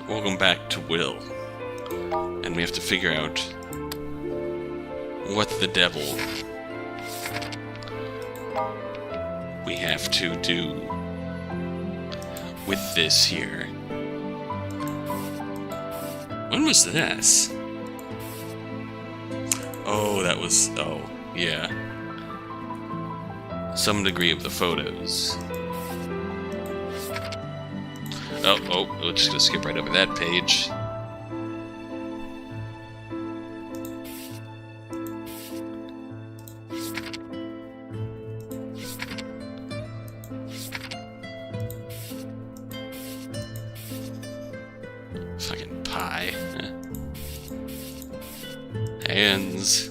Welcome back to Will. And we have to figure out what the devil we have to do with this here. When was this? Oh, that was... oh, yeah. Some degree of the photos. Oh, we're just gonna skip right over that page. Fucking pie. Hands.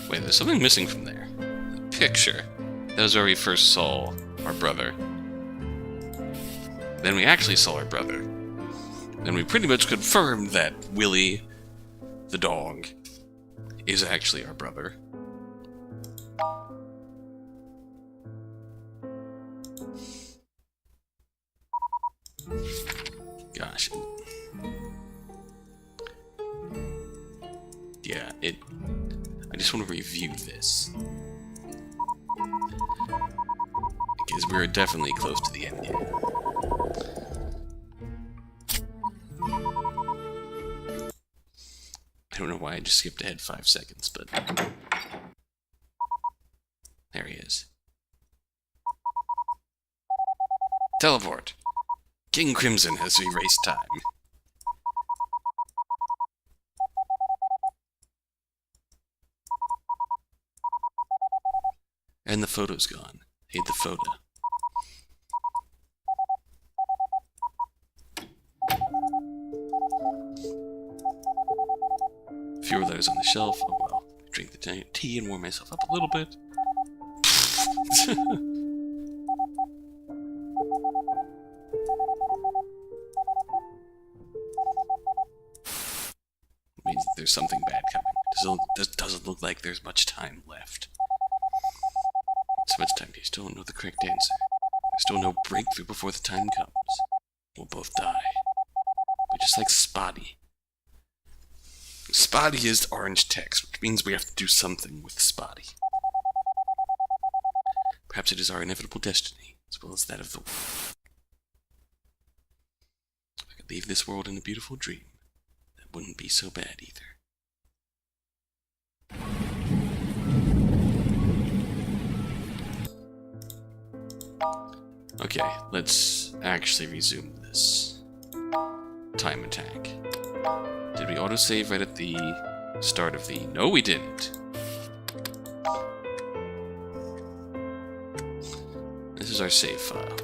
Wait, there's something missing from there. The picture. That was where we first saw our brother. Then we actually saw our brother. And we pretty much confirmed that Willie, the dog, is actually our brother. Gosh. Yeah, I just want to review this. Because we're definitely close to the end here. I don't know why I just skipped ahead 5 seconds, but... there he is. Teleport! King Crimson has erased time. And the photo's gone. Hate the photo. Fewer letters on the shelf. Oh well. Drink the tea and warm myself up a little bit. Means there's something bad coming. Doesn't look like there's much time left. So much time, you still don't know the correct answer. There's still no breakthrough before the time comes. We'll both die. But just like Spotty. Spotty is orange text, which means we have to do something with Spotty. Perhaps it is our inevitable destiny, as well as that of the world. If I could leave this world in a beautiful dream, that wouldn't be so bad either. Okay, let's actually resume this. Time attack. Did we autosave right at the start of the... no, we didn't. This is our save file.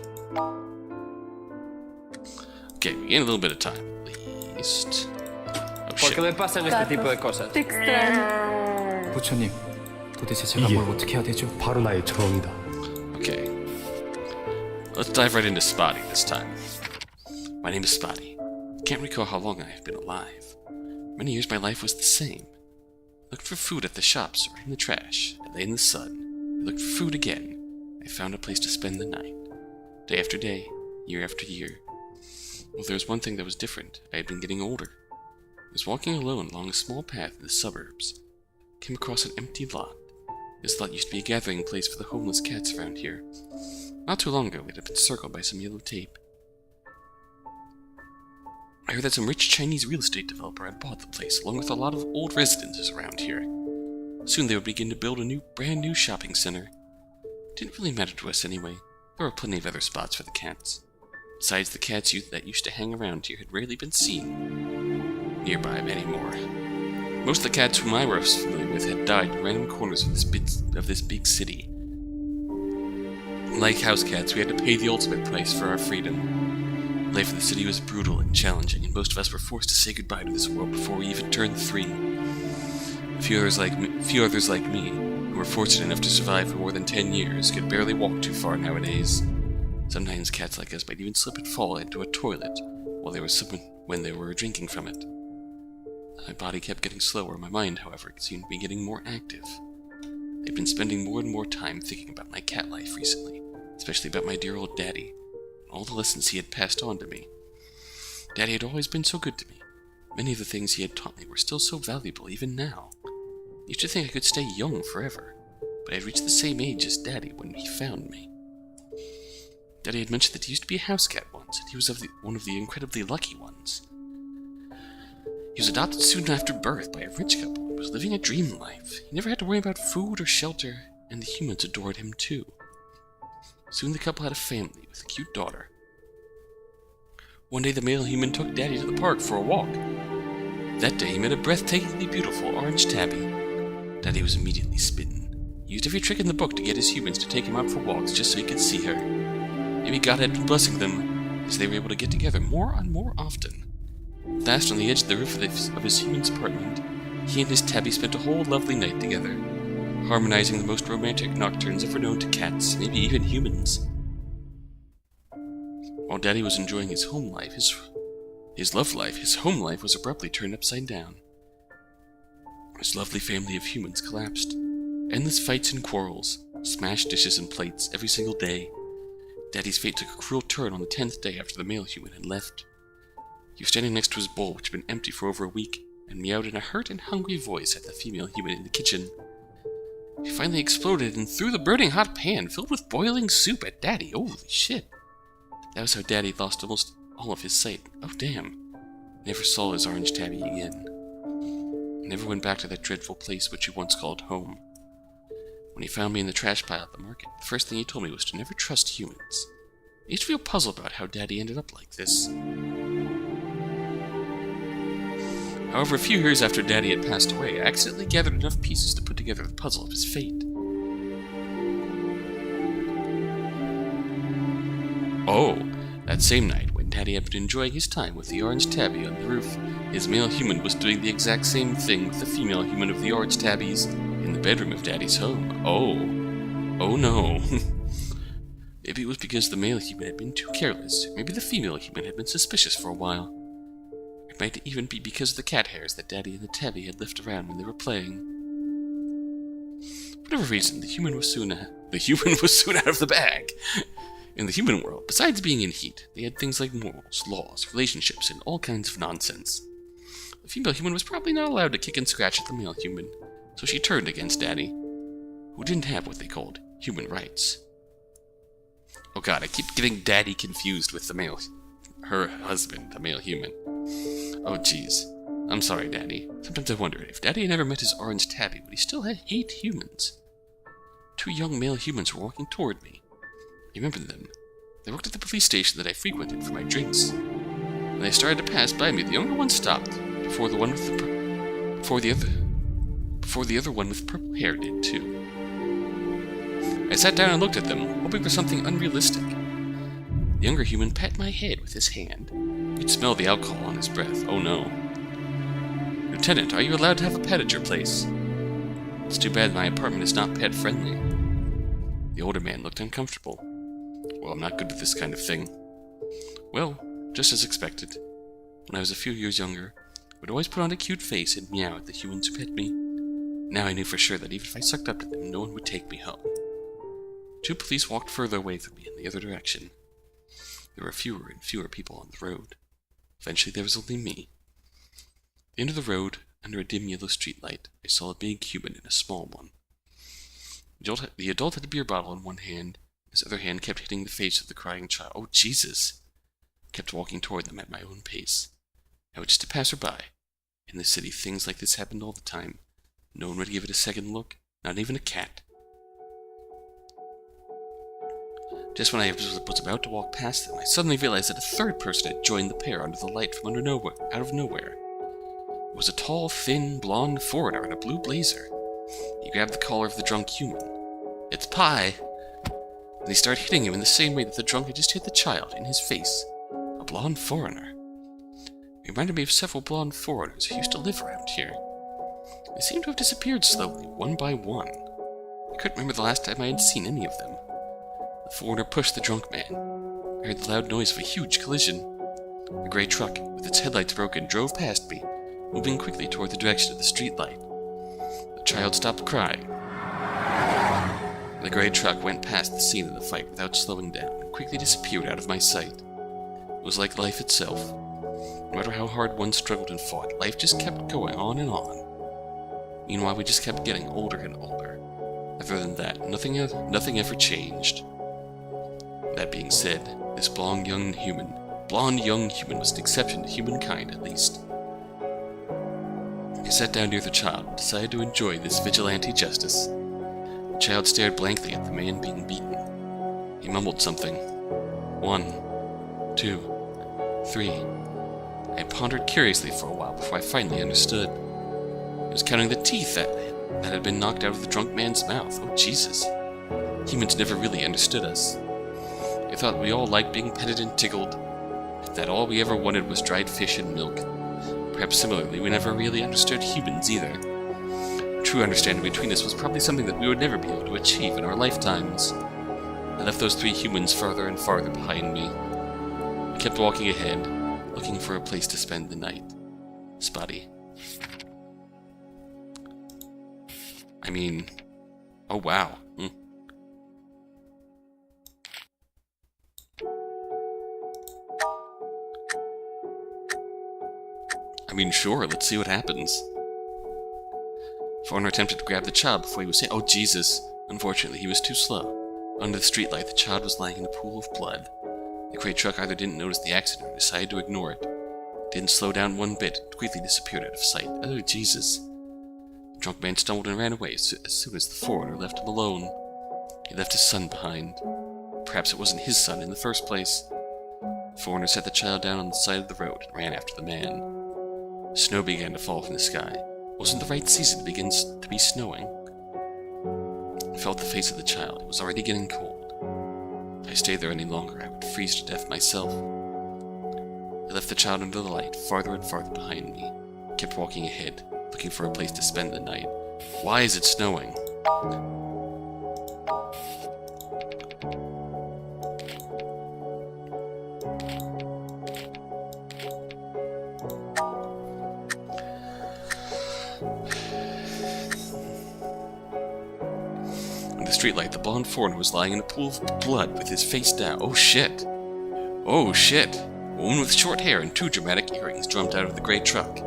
Okay, we gain a little bit of time, at least. Oh, ¿Por qué me shit. pasan este tipo de cosas? Te extraño. 부처님, 도대체 제가 뭘 어떻게 해야 되죠? 바로 나의 처음이다. Okay. Let's dive right into Spotty this time. My name is Spotty. I can't recall how long I have been alive. Many years my life was the same. I looked for food at the shops or in the trash. I lay in the sun. I looked for food again. I found a place to spend the night. Day after day, year after year. Well, there was one thing that was different. I had been getting older. I was walking alone along a small path in the suburbs. I came across an empty lot. This lot used to be a gathering place for the homeless cats around here. Not too long ago, it had been circled by some yellow tape. I heard that some rich Chinese real estate developer had bought the place, along with a lot of old residences around here. Soon they would begin to build a brand new shopping center. It didn't really matter to us anyway. There were plenty of other spots for the cats. Besides, the cats that used to hang around here had rarely been seen nearby anymore. Most of the cats whom I was familiar with had died in random corners of this big city. Like house cats, we had to pay the ultimate price for our freedom. Life in the city was brutal and challenging, and most of us were forced to say goodbye to this world before we even turned 3. A few others like me, who were fortunate enough to survive for more than 10 years, could barely walk too far nowadays. Sometimes cats like us might even slip and fall into a toilet when they were drinking from it. My body kept getting slower, my mind, however, seemed to be getting more active. I'd been spending more and more time thinking about my cat life recently, especially about my dear old daddy, and all the lessons he had passed on to me. Daddy had always been so good to me. Many of the things he had taught me were still so valuable even now. I used to think I could stay young forever, but I had reached the same age as Daddy when he found me. Daddy had mentioned that he used to be a house cat once, and he was one of the incredibly lucky ones. He was adopted soon after birth by a rich couple and was living a dream life. He never had to worry about food or shelter, and the humans adored him too. Soon the couple had a family with a cute daughter. One day the male human took Daddy to the park for a walk. That day he met a breathtakingly beautiful orange tabby. Daddy was immediately smitten. He used every trick in the book to get his humans to take him out for walks just so he could see her. Maybe God had been blessing them, as they were able to get together more and more often. At last, on the edge of the roof of his human's apartment, he and his tabby spent a whole lovely night together, harmonizing the most romantic nocturnes ever known to cats, maybe even humans. While Daddy was enjoying his home life, his love life, his home life was abruptly turned upside down. His lovely family of humans collapsed. Endless fights and quarrels, smashed dishes and plates every single day. Daddy's fate took a cruel turn on the 10th day after the male human had left. He was standing next to his bowl, which had been empty for over a week, and meowed in a hurt and hungry voice at the female human in the kitchen. He finally exploded and threw the burning hot pan filled with boiling soup at Daddy. Holy shit. That was how Daddy lost almost all of his sight. Oh damn. Never saw his orange tabby again. He never went back to that dreadful place which he once called home. When he found me in the trash pile at the market, the first thing he told me was to never trust humans. I used to feel puzzled about how Daddy ended up like this. However, a few years after Daddy had passed away, I accidentally gathered enough pieces to put together the puzzle of his fate. Oh, that same night, when Daddy had been enjoying his time with the orange tabby on the roof, his male human was doing the exact same thing with the female human of the orange tabbies in the bedroom of Daddy's home. Oh no. Maybe it was because the male human had been too careless. Maybe the female human had been suspicious for a while. It might even be because of the cat hairs that Daddy and the tabby had left around when they were playing. For whatever reason, the human was soon out of the bag. In the human world, besides being in heat, they had things like morals, laws, relationships, and all kinds of nonsense. The female human was probably not allowed to kick and scratch at the male human, so she turned against Daddy, who didn't have what they called human rights. Oh god, I keep getting Daddy confused with her husband, the male human. Oh jeez. I'm sorry, Daddy. Sometimes I wonder, if Daddy had never met his orange tabby, would he still hate humans? 2 young male humans were walking toward me. I remember them. They worked at the police station that I frequented for my drinks. When they started to pass by me, the younger one stopped, before the other one with purple hair did too. I sat down and looked at them, hoping for something unrealistic. The younger human pat my head with his hand. You could smell the alcohol on his breath. Oh no. Lieutenant, are you allowed to have a pet at your place? It's too bad my apartment is not pet-friendly. The older man looked uncomfortable. Well, I'm not good with this kind of thing. Well, just as expected. When I was a few years younger, I would always put on a cute face and meow at the humans who pet me. Now I knew for sure that even if I sucked up to them, no one would take me home. 2 police walked further away from me in the other direction. There were fewer and fewer people on the road. Eventually there was only me. At the end of the road, under a dim yellow streetlight, I saw a big human and a small one. The adult had a beer bottle in one hand. His other hand kept hitting the face of the crying child. Oh, Jesus! I kept walking toward them at my own pace. I was just a passerby. In this city, things like this happened all the time. No one would give it a second look, not even a cat. Just when I was about to walk past them, I suddenly realized that a third person had joined the pair under the light from out of nowhere. It was a tall, thin, blonde foreigner in a blue blazer. He grabbed the collar of the drunk human. "It's Pie!" And he started hitting him in the same way that the drunk had just hit the child, in his face. A blonde foreigner. He reminded me of several blonde foreigners who used to live around here. They seemed to have disappeared slowly, one by one. I couldn't remember the last time I had seen any of them. The foreigner pushed the drunk man. I heard the loud noise of a huge collision. A gray truck, with its headlights broken, drove past me, moving quickly toward the direction of the streetlight. The child stopped crying. The grey truck went past the scene of the fight without slowing down and quickly disappeared out of my sight. It was like life itself. No matter how hard one struggled and fought, life just kept going on and on. Meanwhile, we just kept getting older and older. Other than that, nothing ever changed. That being said, this blonde young human was an exception to humankind, at least. I sat down near the child and decided to enjoy this vigilante justice. The child stared blankly at the man being beaten. He mumbled something. 1, 2, 3. I pondered curiously for a while before I finally understood. He was counting the teeth that had been knocked out of the drunk man's mouth. Oh, Jesus. Humans never really understood us. I thought we all liked being petted and tickled, that all we ever wanted was dried fish and milk. Perhaps similarly, we never really understood humans either. True understanding between us was probably something that we would never be able to achieve in our lifetimes. I left those 3 humans farther and farther behind me. I kept walking ahead, looking for a place to spend the night. Spotty. I mean... oh wow. I mean, sure, let's see what happens. Foreigner attempted to grab the child before he was hit. Oh, Jesus. Unfortunately, he was too slow. Under the streetlight, the child was lying in a pool of blood. The crate truck either didn't notice the accident or decided to ignore it. It didn't slow down one bit. It quickly disappeared out of sight. Oh, Jesus. The drunk man stumbled and ran away as soon as the foreigner left him alone. He left his son behind. Perhaps it wasn't his son in the first place. The foreigner set the child down on the side of the road and ran after the man. Snow began to fall from the sky. It wasn't the right season to be snowing. I felt the face of the child. It was already getting cold. If I stayed there any longer, I would freeze to death myself. I left the child under the light, farther and farther behind me. I kept walking ahead, looking for a place to spend the night. Why is it snowing? Streetlight, the blonde foreigner was lying in a pool of blood with his face down. Oh shit. Oh shit. A woman with short hair and 2 dramatic earrings jumped out of the grey truck.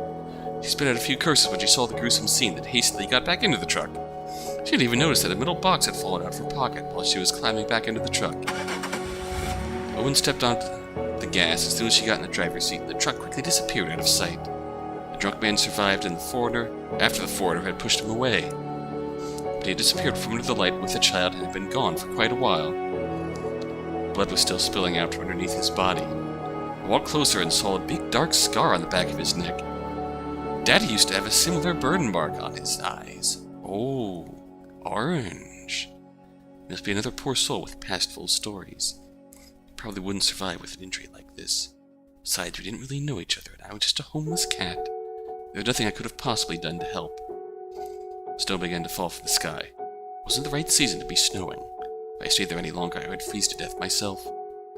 She spit out a few curses when she saw the gruesome scene, then hastily got back into the truck. She didn't even notice that a metal box had fallen out of her pocket while she was climbing back into the truck. The woman stepped onto the gas as soon as she got in the driver's seat, and the truck quickly disappeared out of sight. The drunk man survived, and after the foreigner had pushed him away. But he had disappeared from under the light with the child and had been gone for quite a while. Blood was still spilling out from underneath his body. I walked closer and saw a big dark scar on the back of his neck. Daddy used to have a similar burn mark on his eyes. Oh, orange. He must be another poor soul with a past full of stories. He probably wouldn't survive with an injury like this. Besides, we didn't really know each other, and I was just a homeless cat. There was nothing I could have possibly done to help. Snow began to fall from the sky. It wasn't the right season to be snowing. If I stayed there any longer, I would freeze to death myself.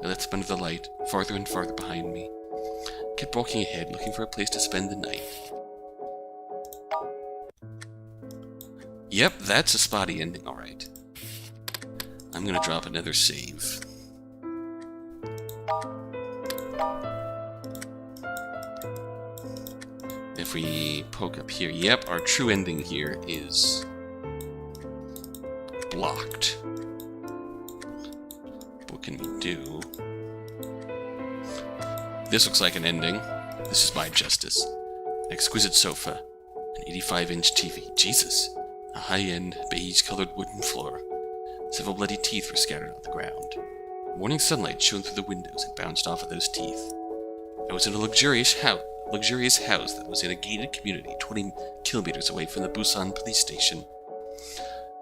I left them under the light, farther and farther behind me. I kept walking ahead, looking for a place to spend the night. Yep, that's a spotty ending, alright. I'm gonna drop another save. If we poke up here, yep, our true ending here is blocked. What can we do? This looks like an ending. This is my justice. An exquisite sofa, an 85-inch TV. Jesus. A high-end, beige-colored wooden floor. Several bloody teeth were scattered on the ground. Morning sunlight shone through the windows and bounced off of those teeth. I was in a luxurious house that was in a gated community 20 kilometers away from the Busan police station.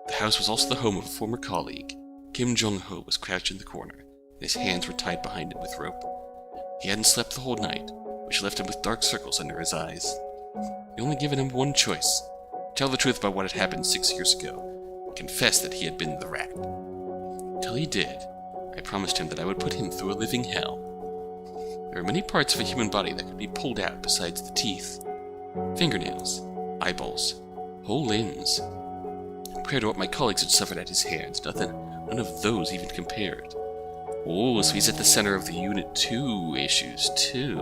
The house was also the home of a former colleague. Kim Jong-ho was crouched in the corner, and his hands were tied behind him with rope. He hadn't slept the whole night, which left him with dark circles under his eyes. He only given him one choice: tell the truth about what had happened 6 years ago, and confess that he had been the rat. Till he did, I promised him that I would put him through a living hell. There are many parts of a human body that could be pulled out besides the teeth. Fingernails, eyeballs, whole limbs. Compared to what my colleagues had suffered at his hands, none of those even compared. Oh, so he's at the center of the Unit 2 issues, too.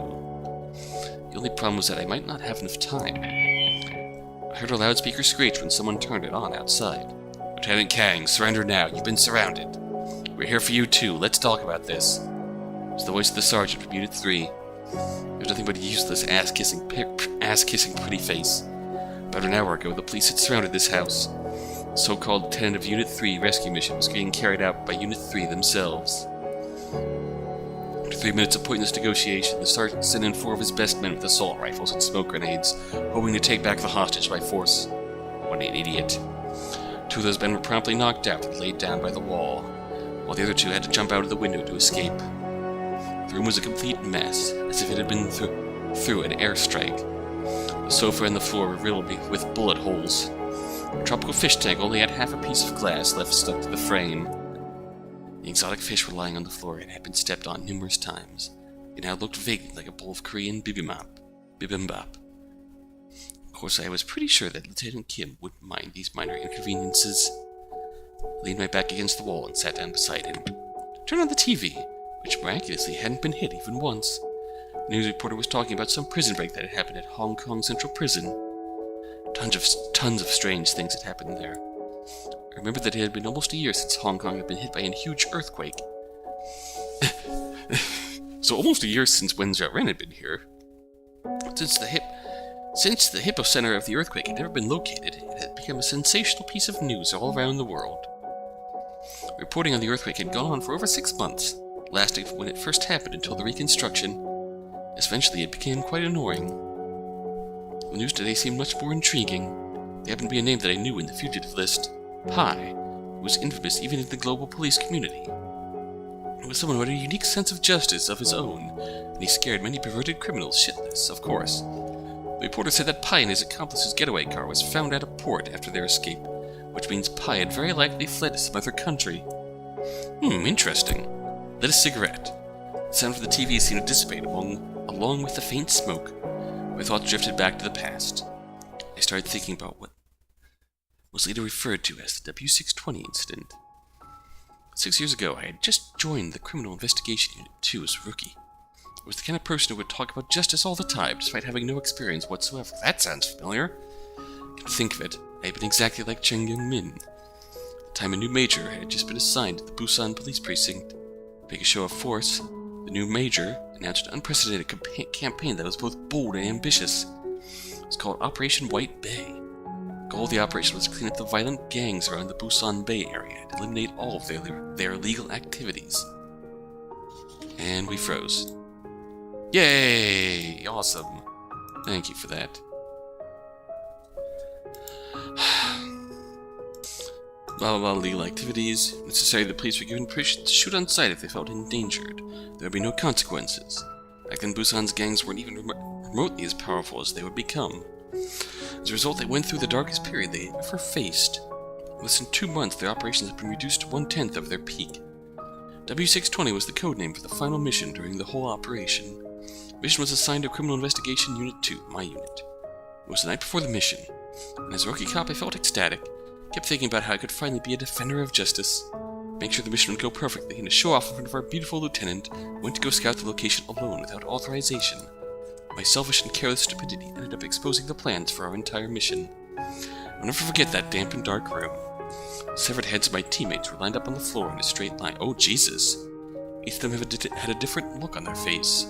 The only problem was that I might not have enough time. I heard a loudspeaker screech when someone turned it on outside. Lieutenant Kang, surrender now. You've been surrounded. We're here for you, too. Let's talk about this. It was the voice of the sergeant from Unit 3. There's nothing but a useless ass-kissing pretty face. About an hour ago, the police had surrounded this house. The so-called Lieutenant of Unit 3 rescue mission was being carried out by Unit 3 themselves. After 3 minutes of pointless negotiation, the sergeant sent in 4 of his best men with assault rifles and smoke grenades, hoping to take back the hostage by force. What an idiot. 2 of those men were promptly knocked out and laid down by the wall, while the other 2 had to jump out of the window to escape. The room was a complete mess, as if it had been through an airstrike. The sofa and the floor were riddled with bullet holes. The tropical fish tank only had half a piece of glass left stuck to the frame. The exotic fish were lying on the floor and had been stepped on numerous times. It now looked vaguely like a bowl of Korean bibimbap. Of course, I was pretty sure that Lieutenant Kim wouldn't mind these minor inconveniences. I leaned my back against the wall and sat down beside him. Turned on the TV, which miraculously hadn't been hit even once. The news reporter was talking about some prison break that had happened at Hong Kong Central Prison. Tons of strange things had happened there. I remembered that it had been almost a year since Hong Kong had been hit by a huge earthquake. So almost a year since Wen Xiaoren had been here. Since the hypocenter of the earthquake had never been located, it had become a sensational piece of news all around the world. Reporting on the earthquake had gone on for over 6 months, lasting from when it first happened until the reconstruction. Eventually it became quite annoying. The news today seemed much more intriguing. There happened to be a name that I knew in the fugitive list. Pai, who was infamous even in the global police community. He was someone who had a unique sense of justice of his own, and he scared many perverted criminals shitless, of course. The reporter said that Pai and his accomplice's getaway car was found at a port after their escape, which means Pai had very likely fled to some other country. Interesting. Lit a cigarette. The sound of the TV seemed to dissipate along with the faint smoke. My thoughts drifted back to the past. I started thinking about what was later referred to as the W620 incident. 6 years ago, I had just joined the Criminal Investigation Unit 2 as a rookie. I was the kind of person who would talk about justice all the time, despite having no experience whatsoever. That sounds familiar. I can think of it. I had been exactly like Cheng Young-min. At the time, a new major had just been assigned to the Busan Police Precinct. To make a show of force, the new major announced an unprecedented campaign that was both bold and ambitious. It was called Operation White Bay. The goal of the operation was to clean up the violent gangs around the Busan Bay area and eliminate all of their illegal activities. And we froze. Yay! Awesome. Thank you for that. Blah legal activities. Necessary, the police were given permission to shoot on sight if they felt endangered. There would be no consequences. Back then, Busan's gangs weren't even remotely as powerful as they would become. As a result, they went through the darkest period they had ever faced. In less than 2 months, their operations had been reduced to 1/10 of their peak. W620 was the codename for the final mission during the whole operation. The mission was assigned to Criminal Investigation Unit 2, my unit. It was the night before the mission, and as a rookie cop I felt ecstatic. Kept thinking about how I could finally be a defender of justice. Make sure the mission would go perfectly, and to show off in front of our beautiful lieutenant, I went to go scout the location alone without authorization. My selfish and careless stupidity ended up exposing the plans for our entire mission. I'll never forget that damp and dark room. The severed heads of my teammates were lined up on the floor in a straight line. Oh, Jesus! Each of them had a different look on their face.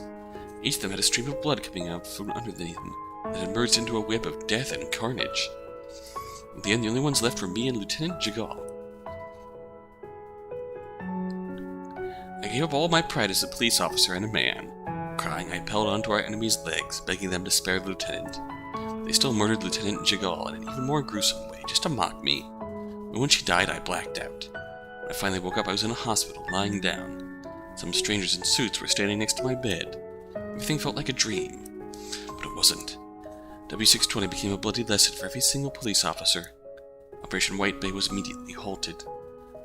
Each of them had a stream of blood coming out from underneath them that had merged into a web of death and carnage. In the end, the only ones left were me and Lieutenant Jigal. I gave up all my pride as a police officer and a man. Crying, I held onto our enemy's legs, begging them to spare the lieutenant. They still murdered Lieutenant Jigal in an even more gruesome way, just to mock me. But when she died, I blacked out. When I finally woke up, I was in a hospital, lying down. Some strangers in suits were standing next to my bed. Everything felt like a dream. But it wasn't. W620 became a bloody lesson for every single police officer. Operation White Bay was immediately halted.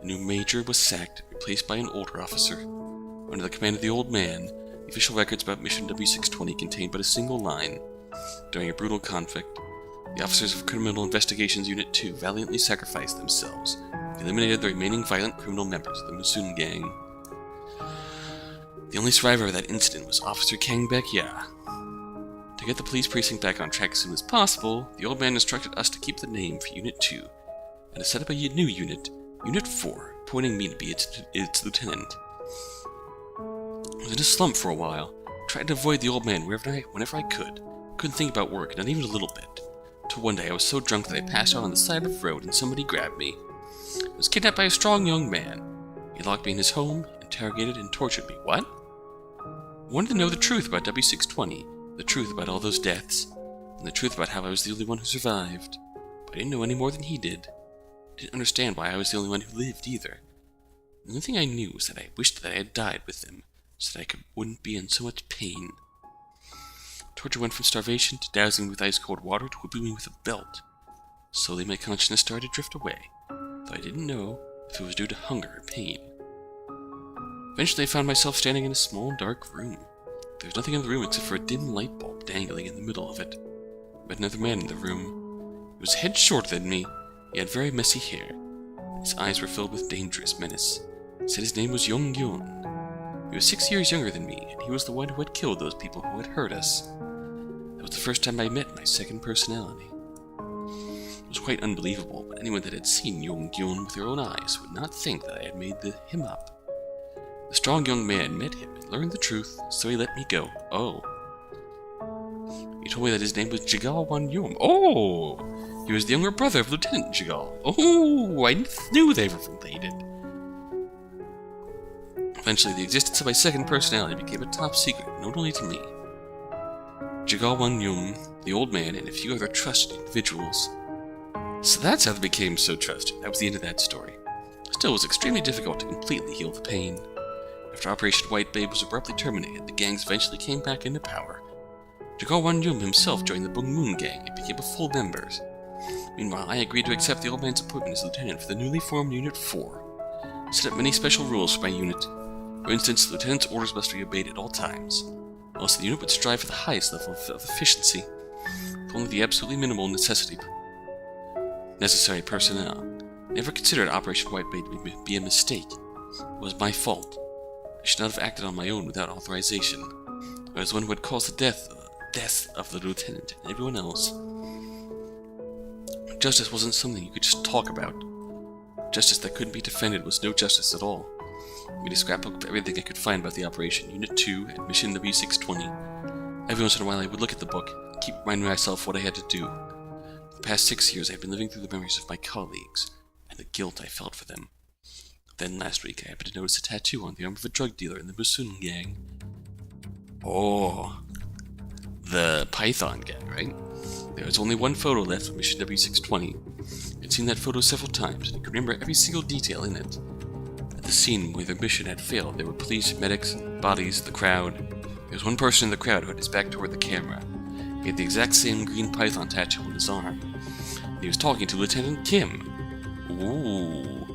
The new major was sacked, replaced by an older officer. Under the command of the old man, the official records about Mission W620 contained but a single line. During a brutal conflict, The officers of Criminal Investigations Unit 2 valiantly sacrificed themselves. They eliminated the remaining violent criminal members of the Musun gang. The only survivor of that incident was Officer Kang Baek-ya. To get the police precinct back on track as soon as possible, the old man instructed us to keep the name for Unit 2 and to set up a new unit, Unit 4, appointing me to be its lieutenant. I was in a slump for a while, tried to avoid the old man whenever I could. Couldn't think about work, not even a little bit. Till one day I was so drunk that I passed out on the side of the road and somebody grabbed me. I was kidnapped by a strong young man. He locked me in his home, interrogated, and tortured me. What? I wanted to know the truth about W620, the truth about all those deaths, and the truth about how I was the only one who survived. But I didn't know any more than he did. I didn't understand why I was the only one who lived either. The only thing I knew was that I wished that I had died with him, so that I wouldn't be in so much pain. Torture went from starvation to dousing me with ice-cold water to whipping me with a belt. Slowly my consciousness started to drift away, though I didn't know if it was due to hunger or pain. Eventually I found myself standing in a small, dark room. There was nothing in the room except for a dim light bulb dangling in the middle of it. I met another man in the room. He was a head shorter than me. He had very messy hair. His eyes were filled with dangerous menace. He said his name was Yong-gyun. He was 6 years younger than me, and he was the one who had killed those people who had hurt us. That was the first time I met my second personality. It was quite unbelievable, but anyone that had seen Yong-gyun with their own eyes would not think that I had made him up. The strong young man met him and learned the truth, so he let me go. Oh. He told me that his name was Jigal Wan-yum. Oh! He was the younger brother of Lieutenant Jigal. Oh! I knew they were related. Eventually, the existence of my second personality became a top secret, known only to me. Jigal Wan-yum, the old man, and a few other trusted individuals. So that's how they became so trusted. That was the end of that story. Still, it was extremely difficult to completely heal the pain. After Operation White Babe was abruptly terminated, the gangs eventually came back into power. Jigal Wan-yum himself joined the Bung Moon gang and became a full member. Meanwhile, I agreed to accept the old man's appointment as lieutenant for the newly formed Unit 4. Set up many special rules for my unit. For instance, the lieutenant's orders must be obeyed at all times. Also, the unit would strive for the highest level of efficiency, with only the absolutely minimal necessary personnel. I never considered Operation White Babe to be a mistake. It was my fault. I should not have acted on my own without authorization. I was the one who had caused the death of the lieutenant and everyone else. Justice wasn't something you could just talk about. Justice that couldn't be defended was no justice at all. I made a scrapbook of everything I could find about the operation, Unit 2, and Mission W620. Every once in a while I would look at the book and keep reminding myself what I had to do. For the past 6 years I had been living through the memories of my colleagues, and the guilt I felt for them. Then last week I happened to notice a tattoo on the arm of a drug dealer in the Musun gang. Oh, the Python gang, right? There was only one photo left of Mission W620. I'd seen that photo several times, and I could remember every single detail in it. At the scene where their mission had failed, there were police, medics, bodies, the crowd. There was one person in the crowd who had his back toward the camera. He had the exact same green python tattoo on his arm. And he was talking to Lieutenant Kim. Ooh.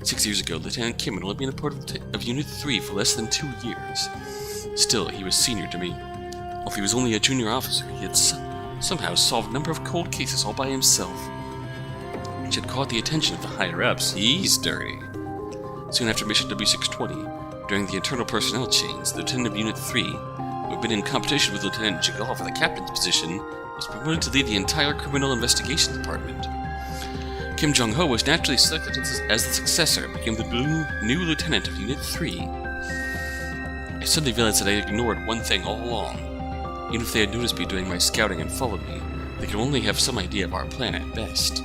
6 years ago, Lieutenant Kim had only been a part of Unit 3 for less than 2 years. Still, he was senior to me. Although he was only a junior officer, he had somehow solved a number of cold cases all by himself, which had caught the attention of the higher-ups. He's dirty. Soon after Mission W620, during the internal personnel change, the Lieutenant of Unit 3, who had been in competition with Lieutenant Jigal for the captain's position, was promoted to lead the entire Criminal Investigation Department. Kim Jong-ho was naturally selected as the successor and became the new lieutenant of Unit 3. I suddenly realized that I had ignored one thing all along. Even if they had noticed me doing my scouting and followed me, they could only have some idea of our plan at best.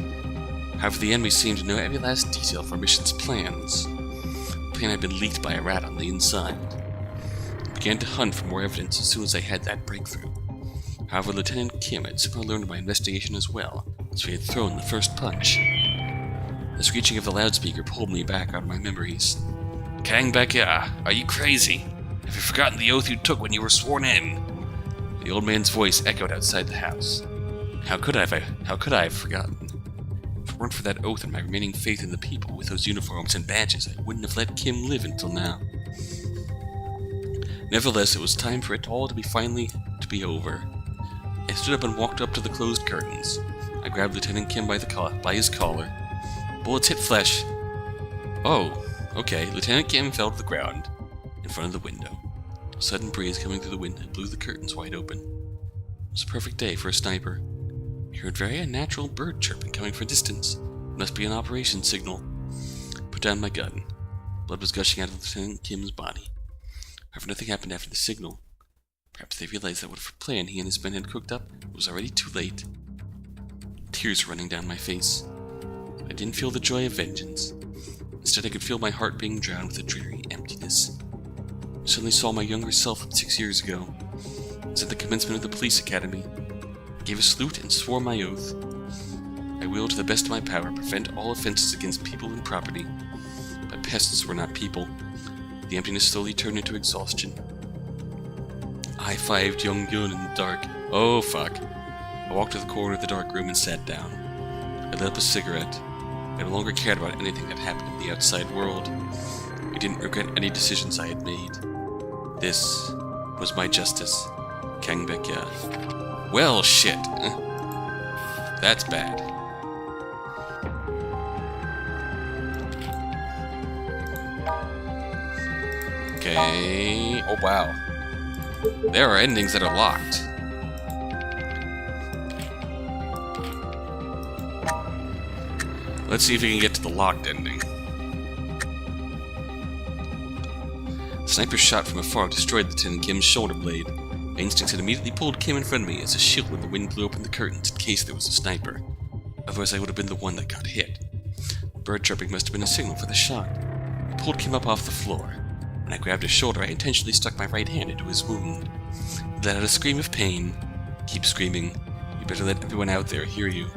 However, the enemy seemed to know every last detail of our mission's plans. The plan had been leaked by a rat on the inside. I began to hunt for more evidence as soon as I had that breakthrough. However, Lieutenant Kim had somehow learned of my investigation as well, so he had thrown the first punch. The screeching of the loudspeaker pulled me back out of my memories. Kang Baek-ya, are you crazy? Have you forgotten the oath you took when you were sworn in? The old man's voice echoed outside the house. How could I have forgotten? If it weren't for that oath and my remaining faith in the people with those uniforms and badges, I wouldn't have let Kim live until now. Nevertheless, it was time for it all to be over. I stood up and walked up to the closed curtains. I grabbed Lieutenant Kim by his collar. Bullets hit flesh. Oh, okay. Lieutenant Kim fell to the ground in front of the window. A sudden breeze coming through the window blew the curtains wide open. It was a perfect day for a sniper. I heard very unnatural bird chirping coming from a distance. It must be an operation signal. I put down my gun. Blood was gushing out of Lieutenant Kim's body. However, nothing happened after the signal. Perhaps they realized that whatever plan he and his men had cooked up was already too late. Tears were running down my face. I didn't feel the joy of vengeance. Instead, I could feel my heart being drowned with a dreary emptiness. I suddenly saw my younger self from 6 years ago. It was at the commencement of the police academy. I gave a salute and swore my oath. I will, to the best of my power, prevent all offenses against people and property. But pests were not people. The emptiness slowly turned into exhaustion. I high-fived young Gun in the dark. Oh, fuck. I walked to the corner of the dark room and sat down. I lit up a cigarette. I no longer cared about anything that happened in the outside world. I didn't regret any decisions I had made. This was my justice. Kangbekya. Well, shit. That's bad. Okay. Oh, wow. There are endings that are locked. Let's see if we can get to the locked ending. The sniper's shot from afar destroyed Lieutenant Kim's shoulder blade. My instincts had immediately pulled Kim in front of me as a shield when the wind blew open the curtains in case there was a sniper. Otherwise I would have been the one that got hit. Bird chirping must have been a signal for the shot. I pulled Kim up off the floor. When I grabbed his shoulder, I intentionally stuck my right hand into his wound. He let out a scream of pain. Keep screaming. You better let everyone out there hear you.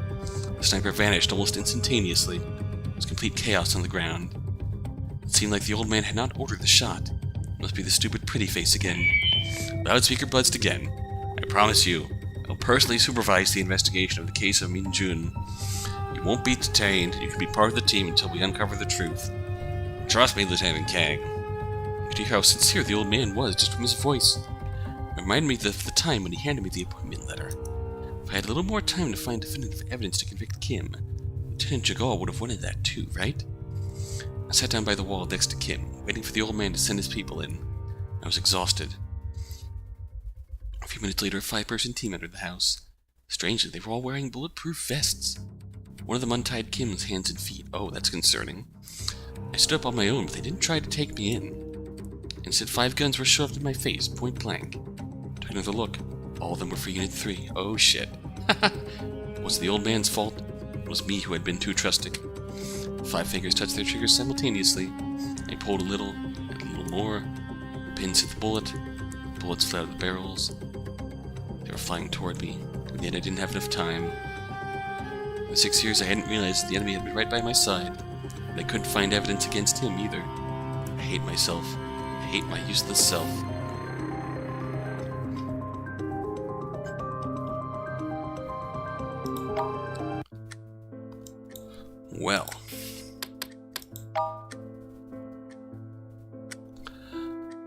The sniper vanished almost instantaneously. There was complete chaos on the ground. It seemed like the old man had not ordered the shot. It must be the stupid pretty face again. Loudspeaker buzzed again. I promise you, I'll personally supervise the investigation of the case of Min Jun. You won't be detained, and you can be part of the team until we uncover the truth. Trust me, Lieutenant Kang. You could hear how sincere the old man was just from his voice. It reminded me of the time when he handed me the appointment letter. If I had a little more time to find definitive evidence to convict Kim, Lieutenant Jagal would have wanted that too, right? I sat down by the wall next to Kim, waiting for the old man to send his people in. I was exhausted. A few minutes later, a 5-person team entered the house. Strangely, they were all wearing bulletproof vests. One of them untied Kim's hands and feet. Oh, that's concerning. I stood up on my own, but they didn't try to take me in. Instead, 5 guns were shoved in my face, point blank. I took another look. All of them were for Unit 3. Oh, shit. Was it the old man's fault? It was me who had been too trusting. 5 fingers touched their triggers simultaneously. I pulled a little, and a little more. The pins hit the bullet. Bullets flew out of the barrels. They were flying toward me, and yet I didn't have enough time. For 6 years, I hadn't realized the enemy had been right by my side, and I couldn't find evidence against him either. I hate myself. I hate my useless self. Well.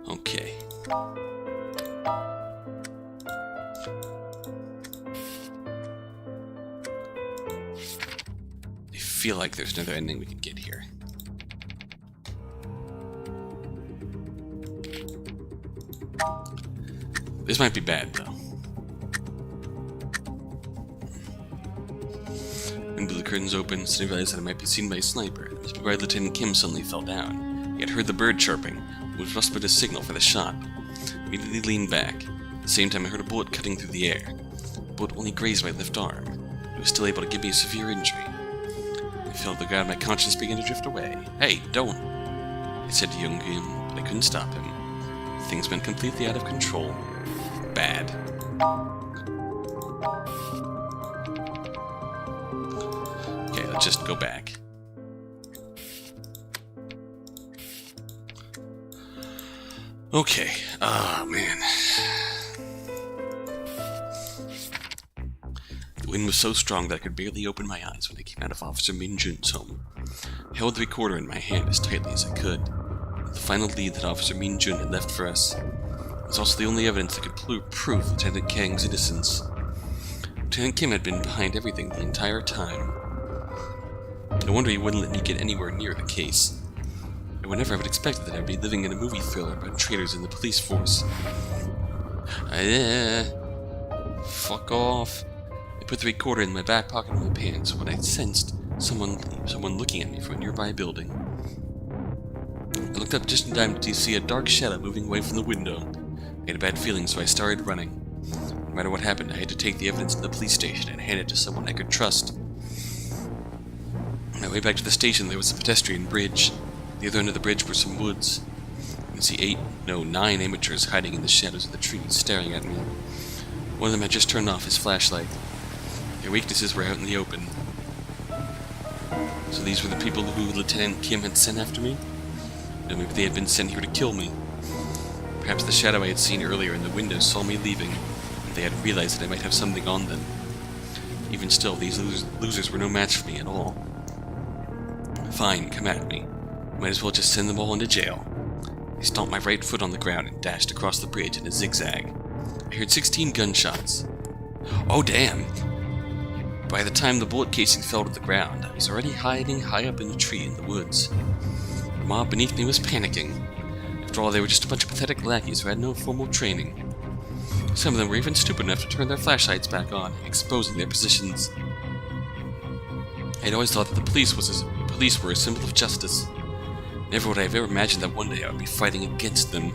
Okay. I feel like there's another ending we can get here. This might be bad, though. When the curtains opened, suddenly realized that I might be seen by a sniper. It must be why Lieutenant Kim suddenly fell down. He had heard the bird chirping, which must have been a signal for the shot. I immediately leaned back. At the same time, I heard a bullet cutting through the air. The bullet only grazed my left arm. It was still able to give me a severe injury. I fell to the ground, my conscience began to drift away. Hey, don't! I said to young Kim, but I couldn't stop him. Things went completely out of control. Bad. Okay, let's just go back. Okay. Ah, man. The wind was so strong that I could barely open my eyes when I came out of Officer Min Jun's home. I held the recorder in my hand as tightly as I could. The final lead that Officer Min Jun had left for us. It was also the only evidence that could prove Lieutenant Kang's innocence. Lieutenant Kim had been behind everything the entire time. No wonder he wouldn't let me get anywhere near the case. I would never have expected that I would be living in a movie thriller about traitors in the police force. Fuck off. I put the recorder in my back pocket of my pants when I sensed someone looking at me from a nearby building. I looked up just in time to see a dark shadow moving away from the window. I had a bad feeling, so I started running. No matter what happened, I had to take the evidence to the police station and hand it to someone I could trust. On my way back to the station, there was a pedestrian bridge. At the other end of the bridge were some woods. I could see 9 amateurs hiding in the shadows of the trees, staring at me. One of them had just turned off his flashlight. Their weaknesses were out in the open. So these were the people who Lieutenant Kim had sent after me? No, maybe they had been sent here to kill me. Perhaps the shadow I had seen earlier in the window saw me leaving, and they had realized that I might have something on them. Even still, these losers were no match for me at all. Fine, come at me. Might as well just send them all into jail. I stomped my right foot on the ground and dashed across the bridge in a zigzag. I heard 16 gunshots. Oh damn! By the time the bullet casing fell to the ground, I was already hiding high up in a tree in the woods. The mob beneath me was panicking. After all, they were just a bunch of pathetic lackeys who had no formal training. Some of them were even stupid enough to turn their flashlights back on, exposing their positions. I had always thought that the police were a symbol of justice. Never would I have ever imagined that one day I would be fighting against them.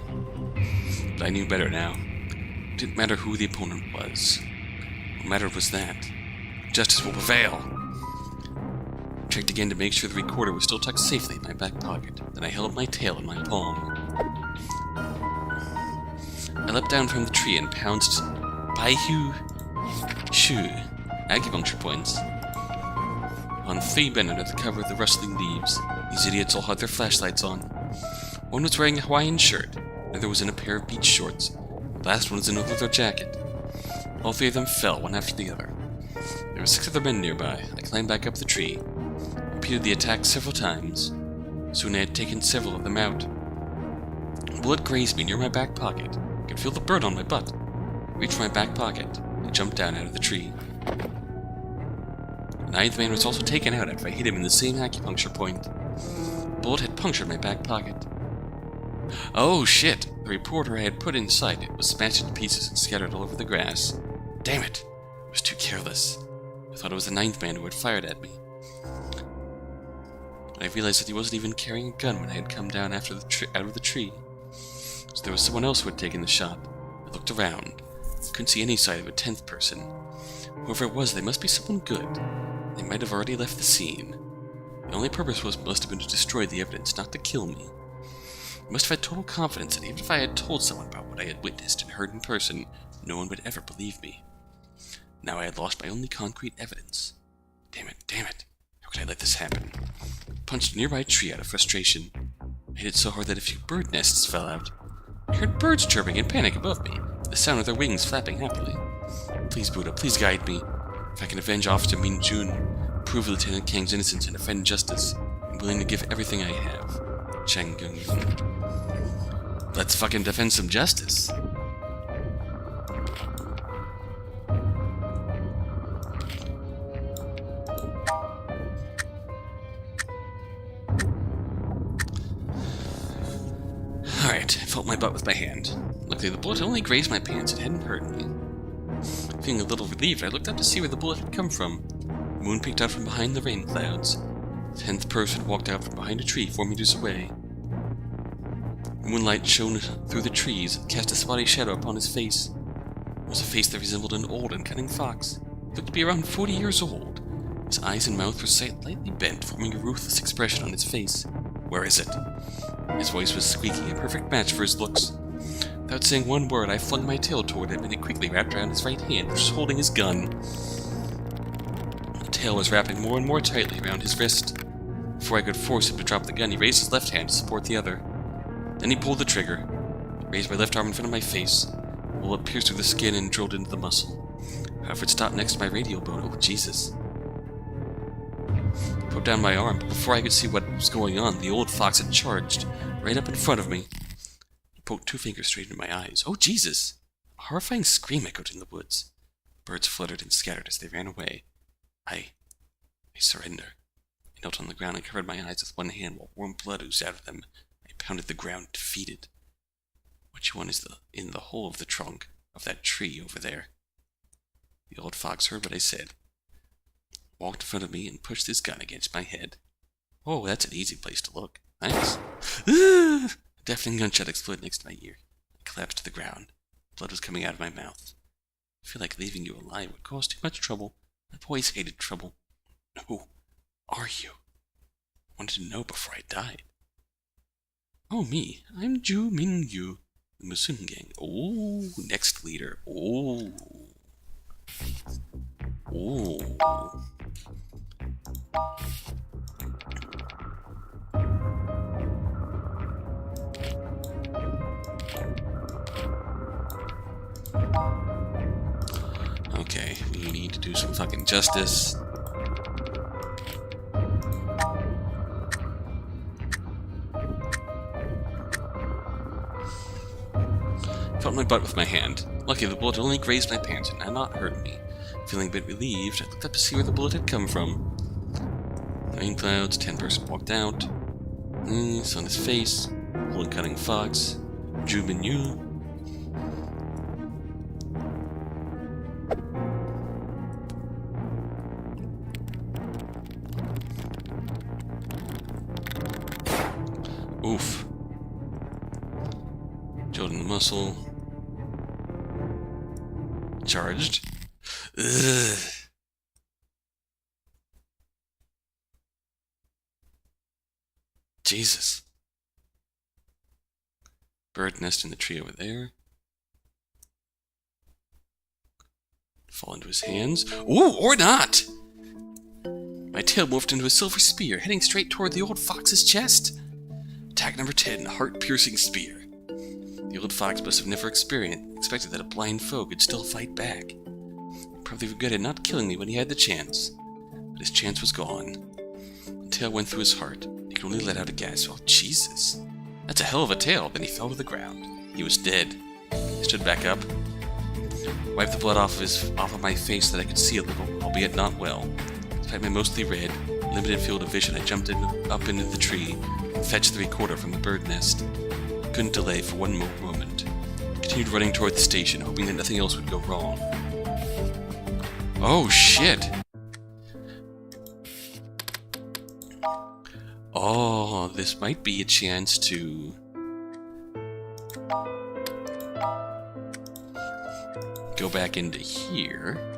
But I knew better now. It didn't matter who the opponent was. What mattered was that justice will prevail. I checked again to make sure the recorder was still tucked safely in my back pocket. Then I held up my tail in my palm. I leapt down from the tree and pounced Baihu Shu acupuncture points on 3 men under the cover of the rustling leaves. These idiots all had their flashlights on. One was wearing a Hawaiian shirt, another was in a pair of beach shorts, the last one was in a leather jacket. All 3 of them fell, one after the other. There were 6 other men nearby. I climbed back up the tree, repeated the attack several times. Soon I had taken several of them out. A bullet grazed me near my back pocket. I could feel the burn on my butt. I reached for my back pocket. I jumped down out of the tree. The 9th man was also taken out after I hit him in the same acupuncture point. The bullet had punctured my back pocket. Oh shit! The reporter I had put inside it was smashed into pieces and scattered all over the grass. Damn it! I was too careless. I thought it was the 9th man who had fired at me. I realized that he wasn't even carrying a gun when I had come down out of the tree. So there was someone else who had taken the shot. I looked around. I couldn't see any sign of a 10th person. Whoever it was, they must be someone good. They might have already left the scene. The only purpose must have been to destroy the evidence, not to kill me. I must have had total confidence that even if I had told someone about what I had witnessed and heard in person, no one would ever believe me. Now I had lost my only concrete evidence. Damn it. How could I let this happen? I punched a nearby tree out of frustration. I hit it so hard that a few bird nests fell out. I heard birds chirping in panic above me, the sound of their wings flapping happily. Please, Buddha, please guide me. If I can avenge Officer Min Jun, prove Lieutenant Kang's innocence, and defend justice, I'm willing to give everything I have. Chang Gung. Let's fucking defend some justice. Alright, I felt my butt with my hand. Luckily, the bullet only grazed my pants, it hadn't hurt me. Feeling a little relieved, I looked up to see where the bullet had come from. The moon peeked out from behind the rain clouds. The 10th person walked out from behind a tree 4 meters away. The moonlight shone through the trees and cast a spotty shadow upon his face. It was a face that resembled an old and cunning fox. He looked to be around 40 years old. His eyes and mouth were slightly bent, forming a ruthless expression on his face. Where is it? His voice was squeaky, a perfect match for his looks. Without saying one word, I flung my tail toward him, and it quickly wrapped around his right hand, which was holding his gun. The tail was wrapping more and more tightly around his wrist. Before I could force him to drop the gun, he raised his left hand to support the other. Then he pulled the trigger. I raised my left arm in front of my face. The bullet pierced through the skin and drilled into the muscle. However, it stopped next to my radial bone. Oh, Jesus. I put down my arm, but before I could see what was going on, the old fox had charged, right up in front of me. He poked 2 fingers straight into my eyes. Oh, Jesus! A horrifying scream echoed in the woods. A Birds fluttered and scattered as they ran away. I surrender. I knelt on the ground and covered my eyes with one hand while warm blood oozed out of them. I pounded the ground, defeated. Which one is in the hole of the trunk of that tree over there? The old fox heard what I said, walked in front of me, and pushed his gun against my head. Oh, that's an easy place to look. Thanks. A deafening gunshot exploded next to my ear. I collapsed to the ground. Blood was coming out of my mouth. I feel like leaving you alive would cause too much trouble. I've always hated trouble. Who are you? I wanted to know before I died. Oh, me. I'm Ju Min Yu, the Musun Gang. Oh, next leader. Oh. Oh. Okay, we need to do some fucking justice. Felt my butt with my hand. Lucky the bullet only grazed my pants and had not hurt me. Feeling a bit relieved, I looked up to see where the bullet had come from. Rain clouds, 10-person walked out. On his face, bullet-cutting fox, Ju Min Yu. Oof. Jolting the muscle. Charged. Ugh. Jesus. Bird nest in the tree over there. Fall into his hands. Ooh, or not! My tail morphed into a silver spear, heading straight toward the old fox's chest. Attack number 10, heart-piercing spear. The old fox must have never expected that a blind foe could still fight back. He probably regretted not killing me when he had the chance. But his chance was gone. The tail went through his heart. He could only let out a gasp. Oh, Jesus. That's a hell of a tail. Then he fell to the ground. He was dead. I stood back up, wiped the blood off of my face so that I could see a little, albeit not well. Despite my mostly red, limited field of vision, I jumped up into the tree and fetched the recorder from the bird nest. Couldn't delay for one more moment. Continued running toward the station, hoping that nothing else would go wrong. Oh, shit! Oh, this might be a chance to go back into here.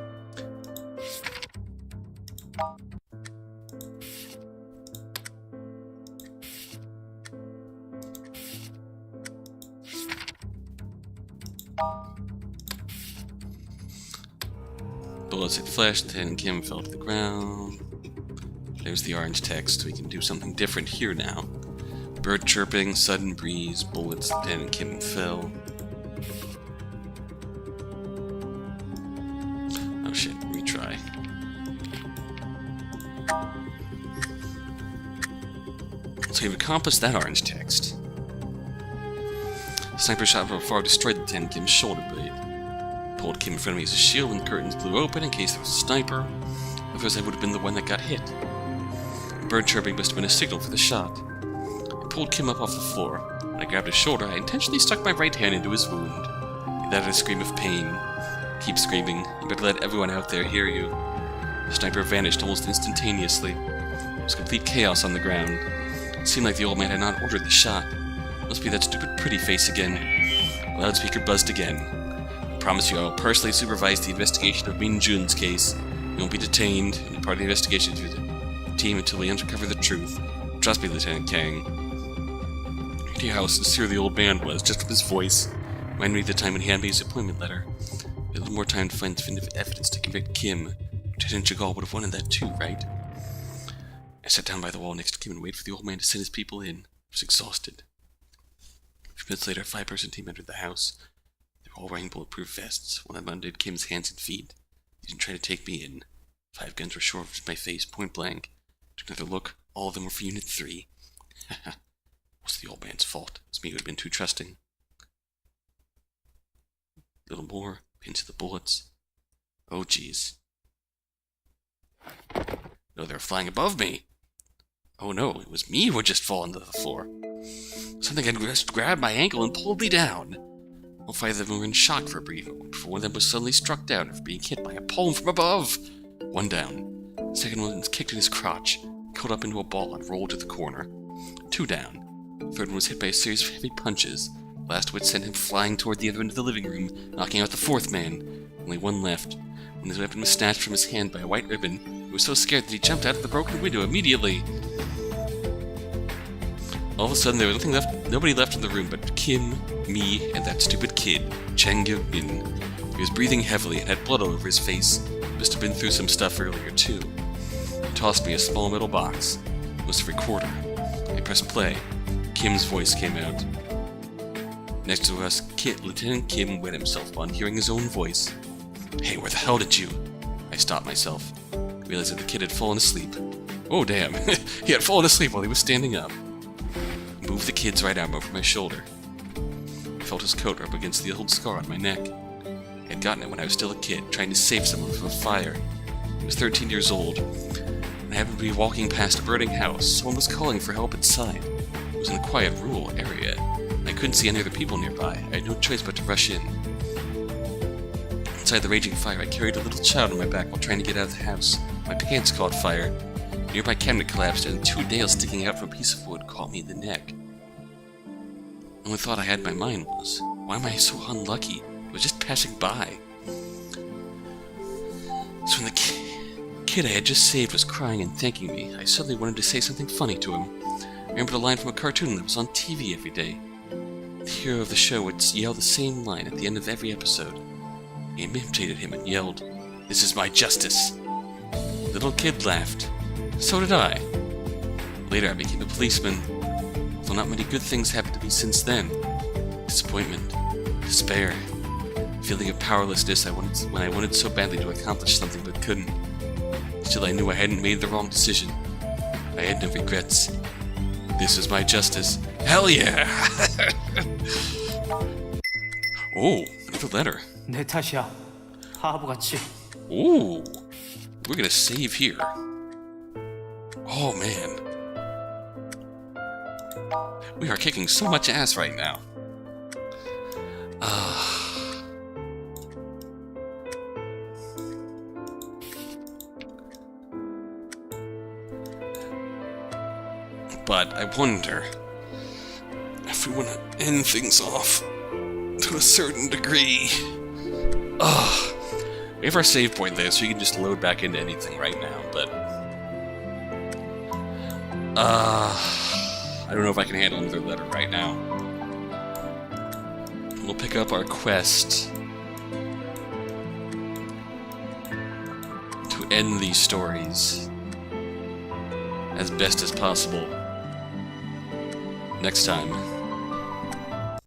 Bullets had flashed, and Kim fell to the ground. There's the orange text. We can do something different here now. Bird chirping, sudden breeze, bullets, Ten and Kim fell. Oh shit, retry. So we've accomplished that orange text. The sniper shot from afar destroyed the Ten Kim's shoulder blade. Pulled Kim in front of me as a shield and the curtains blew open in case there was a sniper. Otherwise I would have been the one that got hit. The bird chirping must have been a signal for the shot. I pulled Kim up off the floor. When I grabbed his shoulder, I intentionally stuck my right hand into his wound. He let out a scream of pain. Keep screaming. You better let everyone out there hear you. The sniper vanished almost instantaneously. There was complete chaos on the ground. It seemed like the old man had not ordered the shot. Must be that stupid pretty face again. The loudspeaker buzzed again. I promise you I will personally supervise the investigation of Min Jun's case. You won't be detained. Any part of the investigation through the team until we uncover the truth. Trust me, Lieutenant Kang. I knew how sincere the old man was, just from his voice. Reminded me of the time when he handed me his appointment letter. A little more time to find definitive evidence to convict Kim. Lieutenant Chagall would have wanted that too, right? I sat down by the wall next to Kim and waited for the old man to send his people in. I was exhausted. A few minutes later, a 5-person team entered the house. They were all wearing bulletproof vests. One of them undid Kim's hands and feet. They didn't try to take me in. 5 guns were shoved in my face, point blank. Took another look. All of them were for Unit 3. Haha. Was the old man's fault. It was me who had been too trusting. A little more. Into the bullets. Oh, jeez. No, they were flying above me. Oh no, it was me who had just fallen to the floor. Something had just grabbed my ankle and pulled me down. All five of them were in shock for a brief moment before one of them was suddenly struck down after being hit by a pole from above. One down. The second one was kicked in his crotch, curled up into a ball and rolled to the corner. Two down. The third one was hit by a series of heavy punches, the last of which sent him flying toward the other end of the living room, knocking out the fourth man. Only one left. When his weapon was snatched from his hand by a white ribbon, he was so scared that he jumped out of the broken window immediately. All of a sudden, there was nobody left in the room but Kim, me, and that stupid kid, Chang Gyo-min. He was breathing heavily and had blood all over his face. He must have been through some stuff earlier, too. He tossed me a small metal box. It was a recorder. I pressed play. Kim's voice came out. Next to us, Lieutenant Kim wet himself upon hearing his own voice. Hey, where the hell did you... I stopped myself. I realized that the kid had fallen asleep. Oh, damn. He had fallen asleep while he was standing up. I moved the kid's right arm over my shoulder. I felt his coat rub against the old scar on my neck. I had gotten it when I was still a kid, trying to save someone from a fire. I was 13 years old, and I happened to be walking past a burning house. Someone was calling for help inside. It was in a quiet, rural area. I couldn't see any other people nearby. I had no choice but to rush in. Inside the raging fire, I carried a little child on my back while trying to get out of the house. My pants caught fire. A nearby cabinet collapsed, and two nails sticking out from a piece of wood caught me in the neck. The only thought I had in my mind was, why am I so unlucky? It was just passing by. So when the kid I had just saved was crying and thanking me, I suddenly wanted to say something funny to him. I remembered a line from a cartoon that was on TV every day. The hero of the show would yell the same line at the end of every episode. I imitated him and yelled, "This is my justice." The little kid laughed. So did I. Later I became a policeman, although not many good things happened to me since then. Disappointment, despair, feeling of powerlessness when I wanted so badly to accomplish something but couldn't. Still I knew I hadn't made the wrong decision. I had no regrets. This is my justice. Hell yeah! Oh, another letter. 내 탓이야. 바보같이. Ooh, we're gonna save here. Oh man. We are kicking so much ass right now. But I wonder if we want to end things off to a certain degree. We have our save point there, so you can just load back into anything right now, but I don't know if I can handle another letter right now. We'll pick up our quest to end these stories as best as possible next time.